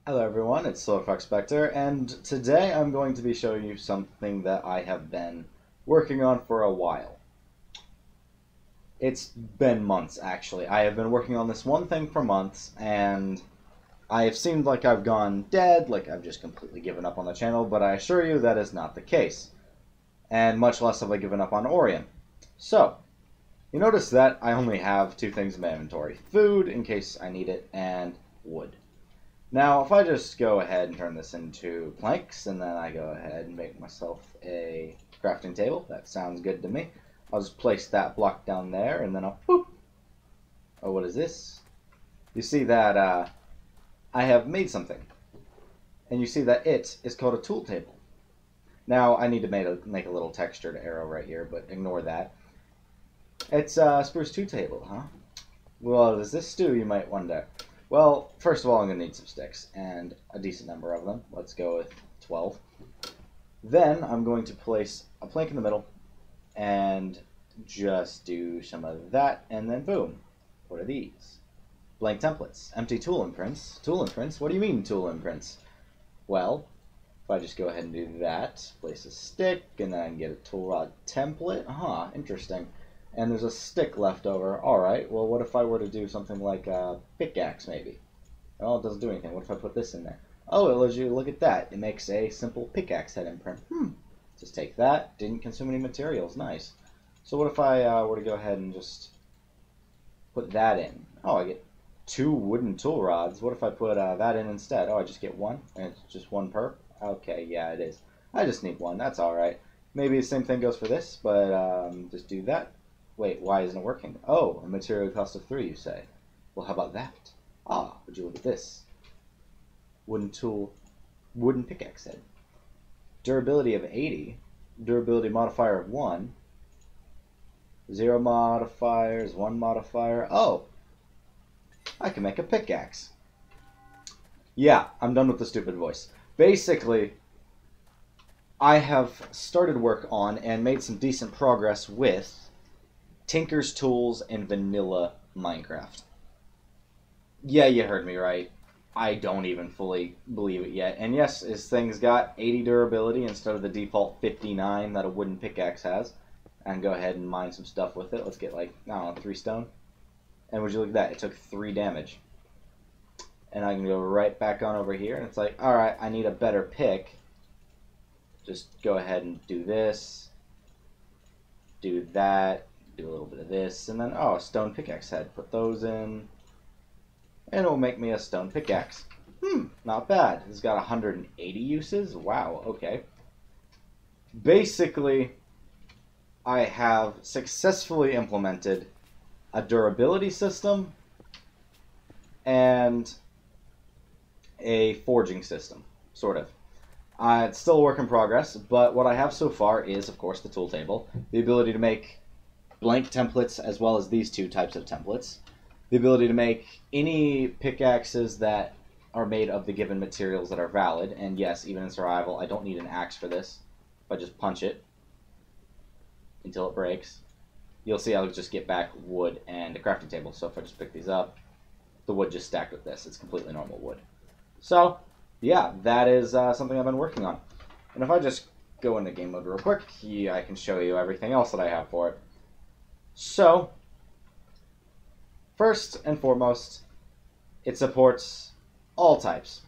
Hello everyone, it's SilverFoxSpectre, and today I'm going to be showing you something that I have been working on for a while. It's been months, actually. I have been working on this one thing for months, and I have seemed like I've gone dead, like I've just completely given up on the channel, but I assure you that is not the case. And much less have I given up on Orium. So, you notice that I only have two things in my inventory. Food, in case I need it, and wood. Now, if I just go ahead and turn this into planks, and then I go ahead and make myself a crafting table, that sounds good to me. I'll just place that block down there, and then I'll, whoop. Oh, what is this? You see that I have made something, and you see that it is called a tool table. Now, I need to make a little textured arrow right here, but ignore that. It's a spruce 2 table, huh? Well, does this do, you might wonder. Well, first of all, I'm going to need some sticks, and a decent number of them. Let's go with 12. Then I'm going to place a plank in the middle, and just do some of that, and then boom. What are these? Blank templates. Empty tool imprints. Tool imprints? What do you mean tool imprints? Well, if I just go ahead and do that, place a stick, and then I can get a tool rod template. Huh, interesting. And there's a stick left over. Alright, well, what if I were to do something like a pickaxe, maybe? Oh, it doesn't do anything. What if I put this in there? Oh, it lets you look at that. It makes a simple pickaxe head imprint. Just take that. Didn't consume any materials. Nice. So what if I were to go ahead and just put that in? Oh, I get 2 wooden tool rods. What if I put that in instead? Oh, I just get 1? And it's just 1 per? Okay, yeah, it is. I just need 1. That's alright. Maybe the same thing goes for this, but just do that. Wait, why isn't it working? Oh, a material cost of 3, you say? Well, how about that? Ah, would you look at this? Wooden tool, wooden pickaxe head. Durability of 80. Durability modifier of 1. 0 modifiers, 1 modifier. Oh, I can make a pickaxe. Yeah, I'm done with the stupid voice. Basically, I have started work on and made some decent progress with Tinker's Tools and vanilla Minecraft. Yeah, you heard me right. I don't even fully believe it yet. And yes, this thing's got 80 durability instead of the default 59 that a wooden pickaxe has. And go ahead and mine some stuff with it. Let's get like, I don't know, 3 stone. And would you look at that? It took 3 damage. And I can go right back on over here. And it's like, alright, I need a better pick. Just go ahead and do this. Do that. Do a little bit of this, and then, oh, a stone pickaxe head. Put those in, and it'll make me a stone pickaxe. Not bad. It's got 180 uses. Wow, okay. Basically, I have successfully implemented a durability system and a forging system, sort of. It's still a work in progress, but what I have so far is, of course, the tool table, the ability to make blank templates as well as these 2 types of templates, the ability to make any pickaxes that are made of the given materials that are valid, and yes, even in survival, I don't need an axe for this. If I just punch it until it breaks, you'll see I'll just get back wood and a crafting table. So if I just pick these up, the wood just stacked with this. It's completely normal wood. So yeah, that is something I've been working on. And if I just go into game mode real quick, I can show you everything else that I have for it. So, first and foremost, it supports all types.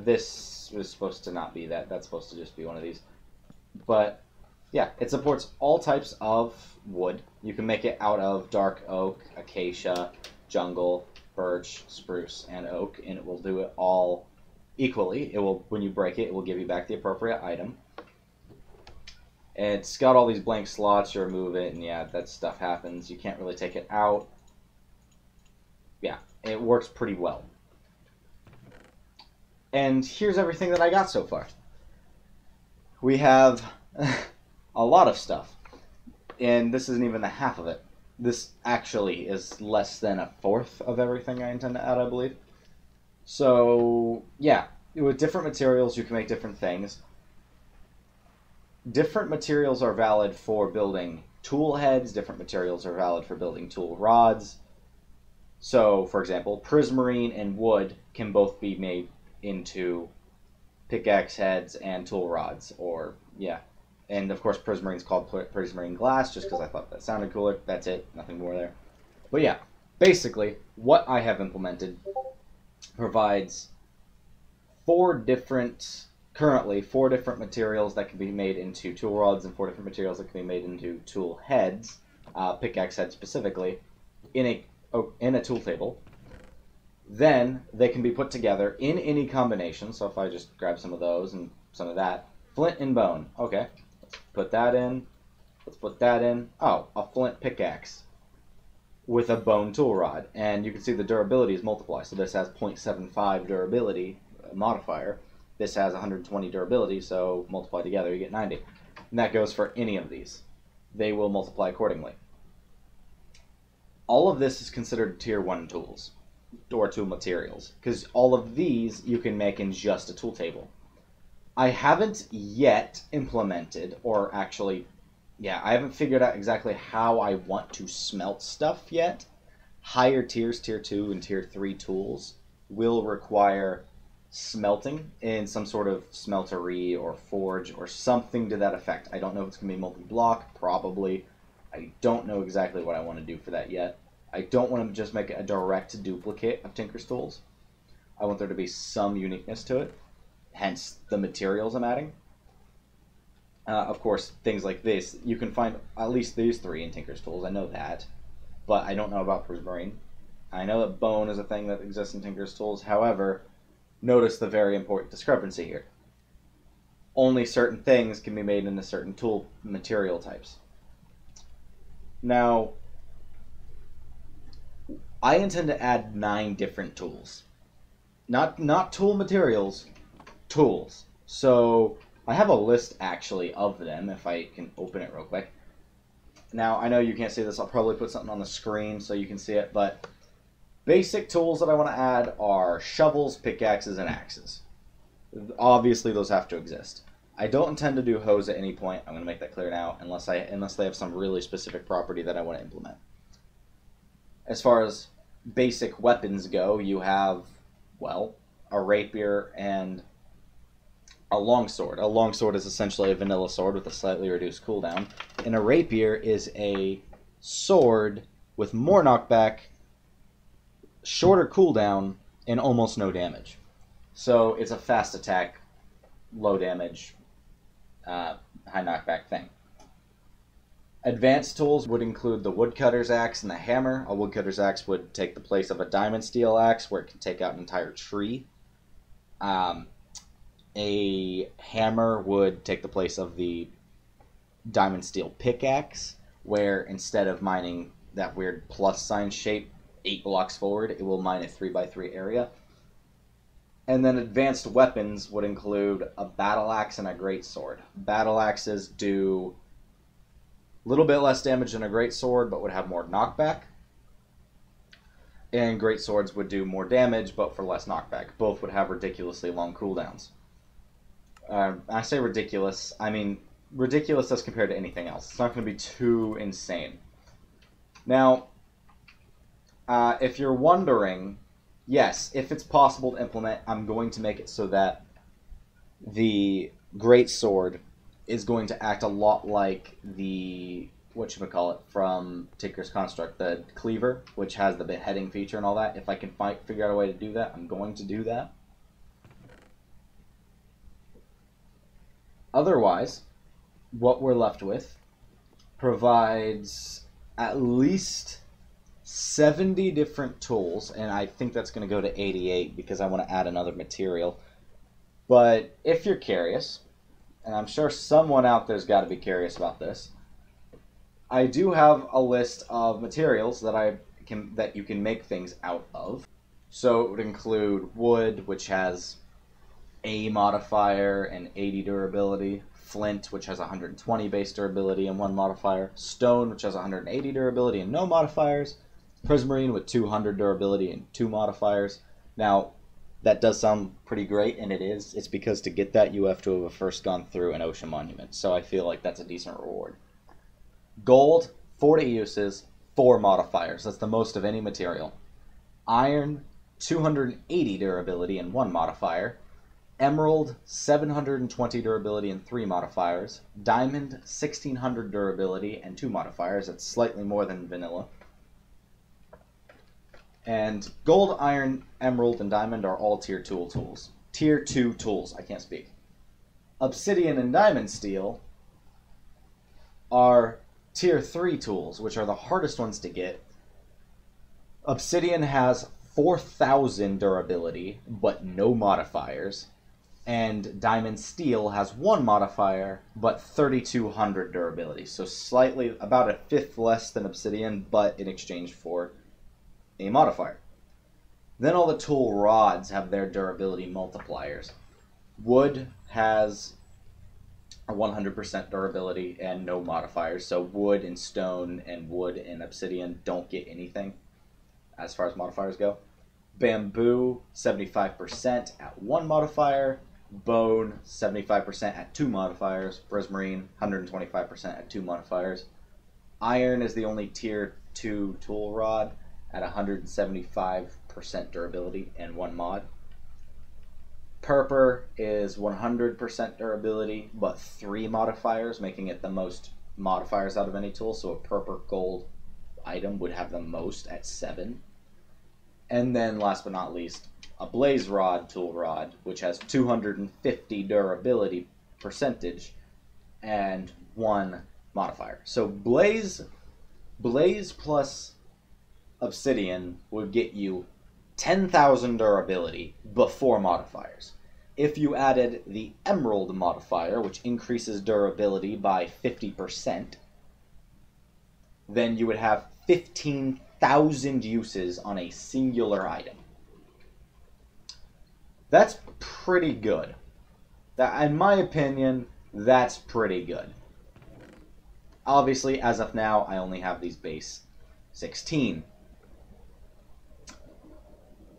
This was supposed to not be that. That's supposed to just be one of these. But, yeah, it supports all types of wood. You can make it out of dark oak, acacia, jungle, birch, spruce, and oak, and it will do it all equally. It will, when you break it, it will give you back the appropriate item. It's got all these blank slots, you remove it, and yeah, that stuff happens. You can't really take it out. Yeah, it works pretty well. And here's everything that I got so far. We have a lot of stuff, and this isn't even the half of it. This actually is less than a fourth of everything I intend to add, I believe. So, yeah, with different materials, you can make different things. Different materials are valid for building tool heads. Different materials are valid for building tool rods. So, for example, prismarine and wood can both be made into pickaxe heads and tool rods, or yeah. And of course, Prismarine's called Prismarine Glass just because I thought that sounded cooler. That's it, nothing more there. But yeah, basically, what I have implemented provides currently four different materials that can be made into tool rods and four different materials that can be made into tool heads, pickaxe heads specifically, in a tool table. Then they can be put together in any combination. So if I just grab some of those and some of that, flint and bone. Okay, let's put that in. Let's put that in. Oh, a flint pickaxe with a bone tool rod, and you can see the durability is multiplied. So this has 0.75 durability modifier. This has 120 durability, so multiply together, you get 90. And that goes for any of these. They will multiply accordingly. All of this is considered tier 1 tools, or tool materials, because all of these you can make in just a tool table. I haven't yet implemented, or actually, yeah, I haven't figured out exactly how I want to smelt stuff yet. Higher tiers, tier 2 and tier 3 tools, will require smelting in some sort of smeltery or forge or something to that effect. I don't know if it's going to be multi-block, probably. I don't know exactly what I want to do for that yet. I don't want to just make a direct duplicate of Tinker's tools. I want there to be some uniqueness to it, hence the materials I'm adding. Of course, things like this, you can find at least these three in Tinker's tools, I know that, but I don't know about Prismarine. I know that bone is a thing that exists in Tinker's tools, however, notice the very important discrepancy here. Only certain things can be made into certain tool material types. Now, I intend to add 9 different tools. Not tool materials, tools. So I have a list actually of them if I can open it real quick. Now I know you can't see this, I'll probably put something on the screen so you can see it, but basic tools that I want to add are shovels, pickaxes, and axes. Obviously those have to exist. I don't intend to do hoes at any point, I'm going to make that clear now, unless they have some really specific property that I want to implement. As far as basic weapons go, you have, well, a rapier and a longsword. A longsword is essentially a vanilla sword with a slightly reduced cooldown, and a rapier is a sword with more knockback, shorter cooldown, and almost no damage. So it's a fast attack, low damage, high knockback thing. Advanced tools would include the woodcutter's axe and the hammer. A woodcutter's axe would take the place of a diamond steel axe, where it can take out an entire tree. A hammer would take the place of the diamond steel pickaxe, where instead of mining that weird plus sign shape 8 blocks forward, it will mine a 3x3 area. And then advanced weapons would include a battle axe and a greatsword. Battle axes do a little bit less damage than a greatsword, but would have more knockback. And greatswords would do more damage, but for less knockback. Both would have ridiculously long cooldowns. I say ridiculous, I mean ridiculous as compared to anything else. It's not going to be too insane. Now, if you're wondering, yes, if it's possible to implement, I'm going to make it so that the greatsword is going to act a lot like the, whatchamacallit, from Tinker's Construct, the cleaver, which has the beheading feature and all that. If I can figure out a way to do that, I'm going to do that. Otherwise, what we're left with provides at least 70 different tools, and I think that's going to go to 88 because I want to add another material. But if you're curious, and I'm sure someone out there's got to be curious about this, I do have a list of materials that you can make things out of. So it would include wood, which has a modifier and 80 durability, flint, which has 120 base durability and 1 modifier, stone, which has 180 durability and no modifiers, prismarine with 200 durability and 2 modifiers. Now, that does sound pretty great, and it is. It's because to get that, you have to have first gone through an ocean monument, so I feel like that's a decent reward. Gold, 40 uses, 4 modifiers. That's the most of any material. Iron, 280 durability and 1 modifier. Emerald, 720 durability and 3 modifiers. Diamond, 1600 durability and 2 modifiers. That's slightly more than vanilla. And gold, iron, emerald, and diamond are all tier 2 tools. Tier 2 tools, I can't speak. Obsidian and diamond steel are tier 3 tools, which are the hardest ones to get. Obsidian has 4,000 durability, but no modifiers. And diamond steel has 1 modifier, but 3,200 durability. So slightly, about a fifth less than obsidian, but in exchange for a modifier. Then all the tool rods have their durability multipliers. Wood has a 100% durability and no modifiers, so wood and stone and wood and obsidian don't get anything as far as modifiers go. Bamboo, 75% at 1 modifier. Bone, 75% at 2 modifiers. Prismarine, 125% at 2 modifiers. Iron is the only tier 2 tool rod at 175% durability and 1 mod. Purple is 100% durability, but 3 modifiers, making it the most modifiers out of any tool. So a purple gold item would have the most at 7. And then, last but not least, a blaze rod tool rod, which has 250 durability percentage and 1 modifier. So blaze plus obsidian would get you 10,000 durability before modifiers. If you added the emerald modifier, which increases durability by 50%, then you would have 15,000 uses on a singular item. That's pretty good. In my opinion, that's pretty good. Obviously, as of now, I only have these base 16.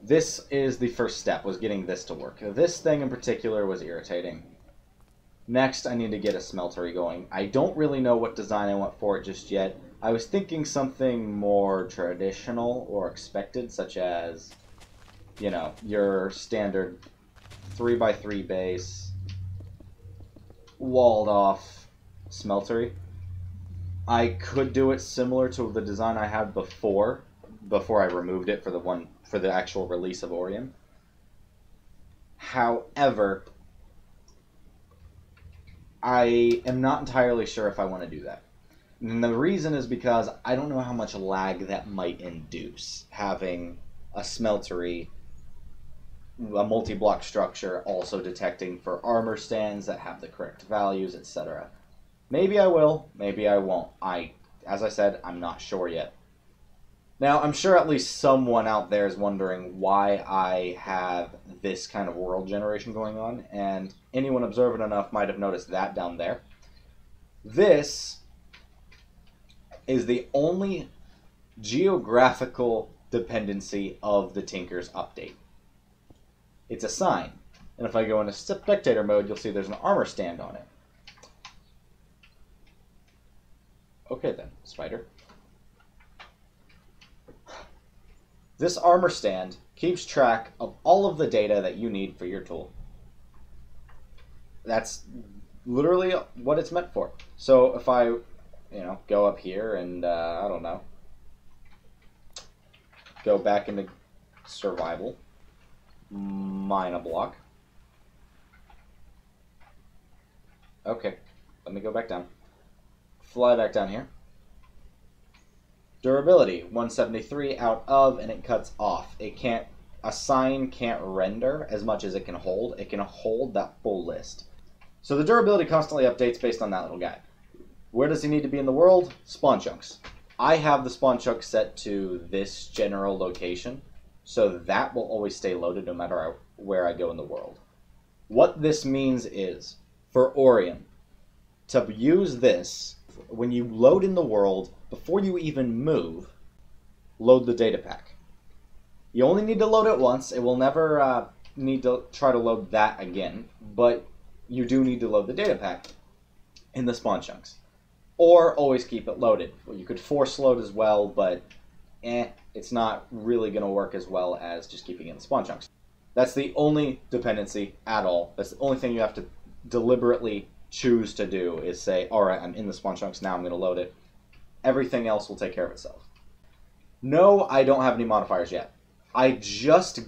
This is the first step, was getting this to work. This thing in particular was irritating. Next, I need to get a smeltery going. I don't really know what design I want for it just yet. I was thinking something more traditional or expected, such as, you know, your standard 3x3 base, walled off smeltery. I could do it similar to the design I had before I removed it for the actual release of Orium. However, I am not entirely sure if I want to do that. And the reason is because I don't know how much lag that might induce, having a smeltery, a multi-block structure, also detecting for armor stands that have the correct values, etc. Maybe I will, maybe I won't. As I said, I'm not sure yet. Now, I'm sure at least someone out there is wondering why I have this kind of world generation going on, and anyone observant enough might have noticed that down there. This is the only geographical dependency of the Tinker's update. It's a sign, and if I go into spectator mode, you'll see there's an armor stand on it. Okay then, spider. This armor stand keeps track of all of the data that you need for your tool. That's literally what it's meant for. So if I, go up here and, I don't know, go back into survival, mine a block. Okay, let me go back down. Fly back down here. Durability, 173 out of, and it cuts off. A sign can't render as much as it can hold. It can hold that full list. So the durability constantly updates based on that little guy. Where does he need to be in the world? Spawn chunks. I have the spawn chunk set to this general location, so that will always stay loaded no matter where I go in the world. What this means is, for Orium, to use this, when you load in the world, before you even move, load the data pack. You only need to load it once. It will never need to try to load that again, but you do need to load the data pack in the spawn chunks. Or always keep it loaded. Well, you could force load as well, but it's not really going to work as well as just keeping it in spawn chunks. That's the only dependency at all. That's the only thing you have to deliberately choose to do, is say, all right, I'm in the spawn chunks now, I'm going to load it. Everything else will take care of itself. No, I don't have any modifiers yet. I just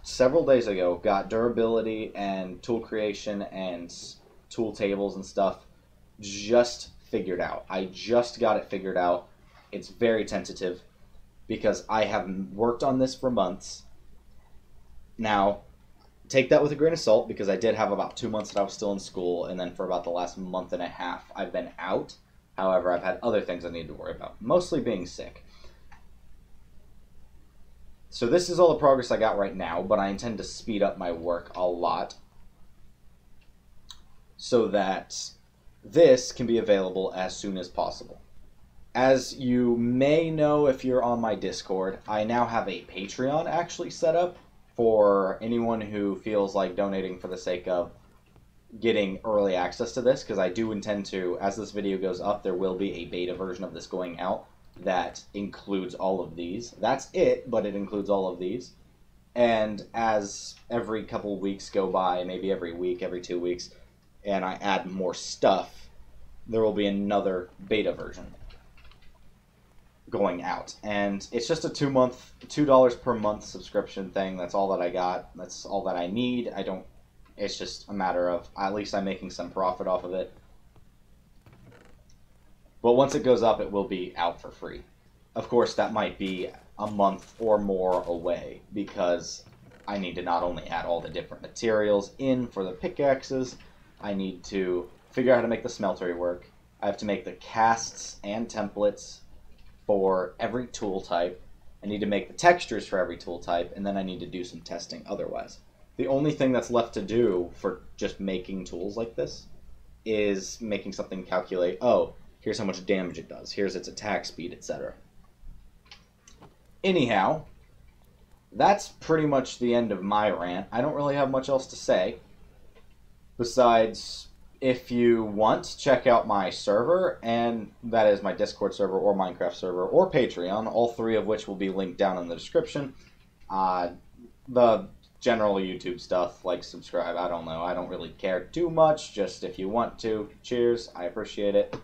several days ago, got durability and tool creation and tool tables and stuff just figured out. I just got it figured out. It's very tentative because I have worked on this for months. Now, take that with a grain of salt, because I did have about 2 months that I was still in school, and then for about the last month and a half, I've been out. However, I've had other things I need to worry about, mostly being sick. So this is all the progress I got right now, but I intend to speed up my work a lot so that this can be available as soon as possible. As you may know if you're on my Discord, I now have a Patreon actually set up for anyone who feels like donating for the sake of getting early access to this, because I do intend to, as this video goes up, there will be a beta version of this going out that includes all of these. That's it, but it includes all of these. And as every couple weeks go by, maybe every week, every 2 weeks, and I add more stuff, there will be another beta version going out. And it's just a $2 per month subscription thing. That's all that I got. That's all that I need. It's just a matter of, at least I'm making some profit off of it. But once it goes up, it will be out for free. Of course, that might be a month or more away, because I need to not only add all the different materials in for the pickaxes, I need to figure out how to make the smeltery work. I have to make the casts and templates for every tool type. I need to make the textures for every tool type, and then I need to do some testing otherwise. The only thing that's left to do for just making tools like this is making something calculate, oh, here's how much damage it does, here's its attack speed, etc. Anyhow, that's pretty much the end of my rant. I don't really have much else to say. Besides, if you want, check out my server, and that is my Discord server or Minecraft server or Patreon, all three of which will be linked down in the description. The general YouTube stuff, like, subscribe, I don't know, I don't really care too much, just if you want to, cheers, I appreciate it.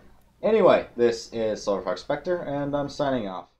Anyway, this is SilverFoxSpectre, and I'm signing off.